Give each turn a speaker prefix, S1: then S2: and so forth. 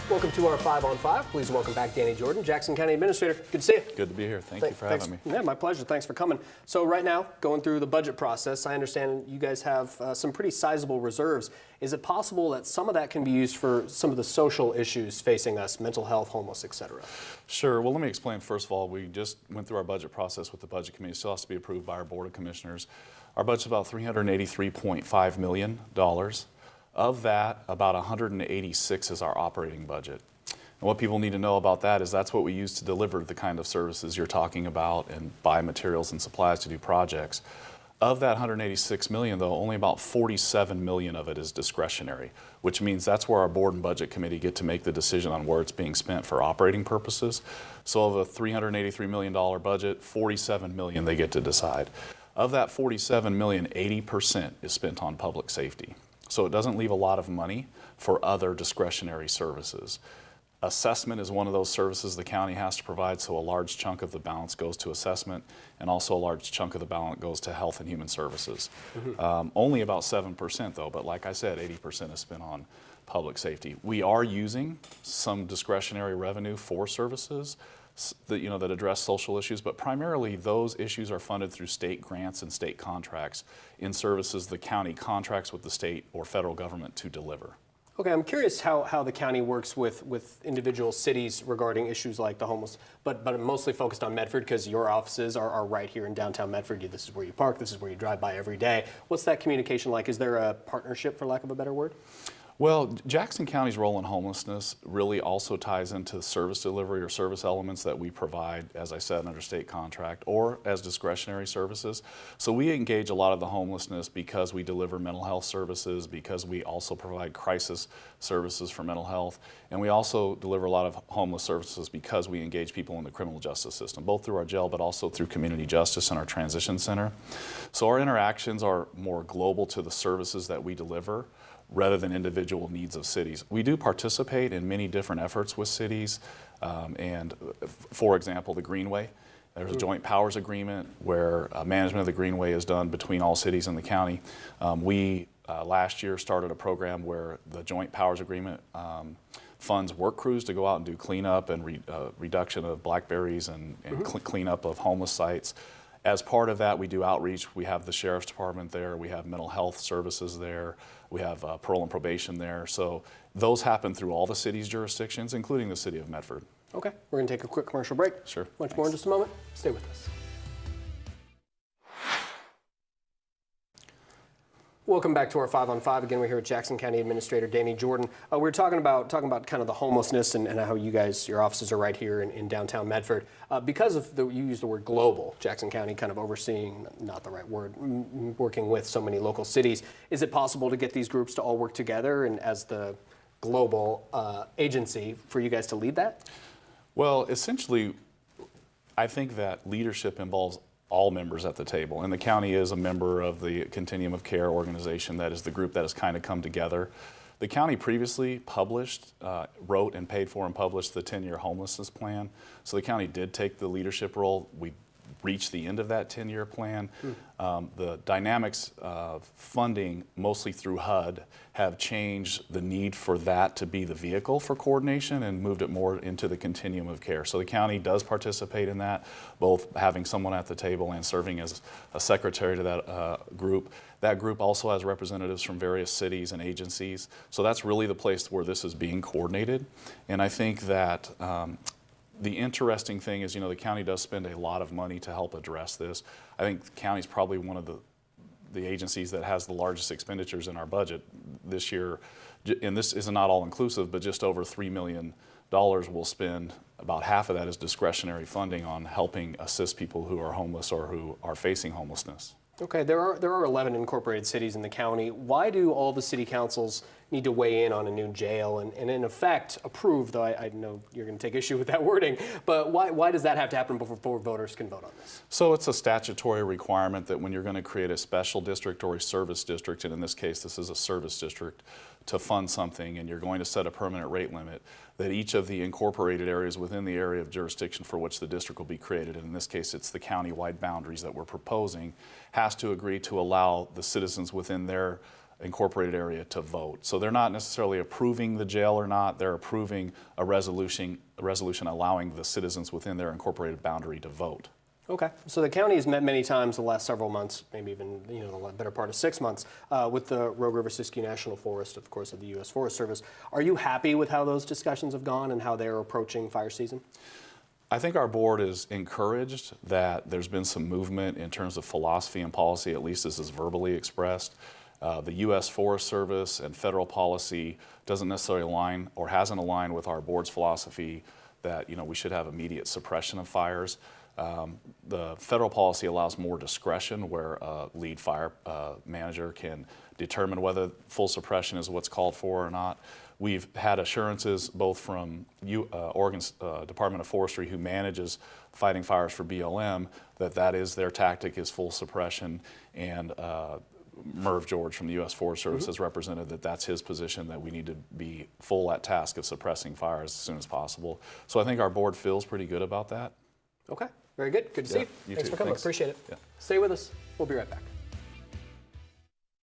S1: Welcome to our 5 on 5. Please welcome back Danny Jordan, Jackson County Administrator. Good to see you.
S2: Good to be here. Thank you for having me.
S1: Yeah, my pleasure. Thanks for coming. So right now, going through the budget process, I understand you guys have some pretty sizable reserves. Is it possible that some of that can be used for some of the social issues facing us, mental health, homeless, et cetera?
S2: Sure. Well, let me explain. First of all, we just went through our budget process with the Budget Committee. It still has to be approved by our Board of Commissioners. Our budget's about $383.5 million. Of that, about 186 is our operating budget. And what people need to know about that is that's what we use to deliver the kind of services you're talking about and buy materials and supplies to do projects. Of that 186 million, though, only about 47 million of it is discretionary, which means that's where our Board and Budget Committee get to make the decision on where it's being spent for operating purposes. So of a $383 million budget, 47 million they get to decide. Of that 47 million, 80% is spent on public safety. So it doesn't leave a lot of money for other discretionary services. Assessment is one of those services the county has to provide, so a large chunk of the balance goes to assessment, and also a large chunk of the balance goes to health and human services. Only about 7% though, but like I said, 80% is spent on public safety. We are using some discretionary revenue for services that address social issues, but primarily those issues are funded through state grants and state contracts in services the county contracts with the state or federal government to deliver.
S1: Okay, I'm curious how the county works with individual cities regarding issues like the homeless, but I'm mostly focused on Medford because your offices are right here in downtown Medford. This is where you park, this is where you drive by every day. What's that communication like? Is there a partnership, for lack of a better word?
S2: Well, Jackson County's role in homelessness really also ties into service delivery or service elements that we provide, as I said, under state contract or as discretionary services. So we engage a lot of the homelessness because we deliver mental health services, because we also provide crisis services for mental health, and we also deliver a lot of homeless services because we engage people in the criminal justice system, both through our jail but also through community justice and our transition center. So our interactions are more global to the services that we deliver, rather than individual needs of cities. We do participate in many different efforts with cities, and for example, the Greenway. There's a joint powers agreement where management of the Greenway is done between all cities in the county. We last year started a program where the joint powers agreement funds work crews to go out and do cleanup and reduction of blackberries and cleanup of homeless sites. As part of that, we do outreach. We have the Sheriff's Department there. We have mental health services there. We have parole and probation there. So those happen through all the city's jurisdictions, including the city of Medford.
S1: Okay, we're going to take a quick commercial break.
S2: Sure.
S1: Much more in just a moment. Stay with us. Welcome back to our 5 on 5. Again, we're here with Jackson County Administrator Danny Jordan. We're talking about kind of the homelessness and how you guys, your offices are right here in downtown Medford. Because of you use the word global, Jackson County kind of overseeing, not the right word, working with so many local cities. Is it possible to get these groups to all work together and as the global agency for you guys to lead that?
S2: Well, essentially, I think that leadership involves all members at the table, and the county is a member of the Continuum of Care organization. That is the group that has kind of come together. The county previously published, wrote and paid for and published the 10-year homelessness plan. So the county did take the leadership role. We reached the end of that 10-year plan. The dynamics of funding, mostly through HUD, have changed the need for that to be the vehicle for coordination and moved it more into the continuum of care. So the county does participate in that, both having someone at the table and serving as a secretary to that group. That group also has representatives from various cities and agencies. So that's really the place where this is being coordinated. And I think that the interesting thing is, the county does spend a lot of money to help address this. I think the county is probably one of the agencies that has the largest expenditures in our budget this year. And this is not all inclusive, but just over $3 million we'll spend. About half of that is discretionary funding on helping assist people who are homeless or who are facing homelessness.
S1: Okay, there are 11 incorporated cities in the county. Why do all the city councils need to weigh in on a new jail and in effect approve, though I know you're going to take issue with that wording, but why does that have to happen before voters can vote on this?
S2: So it's a statutory requirement that when you're going to create a special district or a service district, and in this case this is a service district, to fund something and you're going to set a permanent rate limit, that each of the incorporated areas within the area of jurisdiction for which the district will be created, and in this case it's the county-wide boundaries that we're proposing, has to agree to allow the citizens within their incorporated area to vote. So they're not necessarily approving the jail or not, they're approving a resolution allowing the citizens within their incorporated boundary to vote.
S1: Okay, so the county has met many times the last several months, maybe even the better part of 6 months, with the Rogue River Siskiyou National Forest, of course, of the U.S. Forest Service. Are you happy with how those discussions have gone and how they're approaching fire season?
S2: I think our board is encouraged that there's been some movement in terms of philosophy and policy, at least as is verbally expressed. The U.S. Forest Service and federal policy doesn't necessarily align or hasn't aligned with our board's philosophy that we should have immediate suppression of fires. The federal policy allows more discretion where a lead fire manager can determine whether full suppression is what's called for or not. We've had assurances both from Oregon's Department of Forestry, who manages fighting fires for BLM, that is their tactic, is full suppression, and Merv George from the U.S. Forest Service has represented that that's his position, that we need to be full at task of suppressing fires as soon as possible. So I think our board feels pretty good about that.
S1: Okay, very good. Good to see you. Thanks for coming. Appreciate it.
S2: Yeah.
S1: Stay with us. We'll be right back.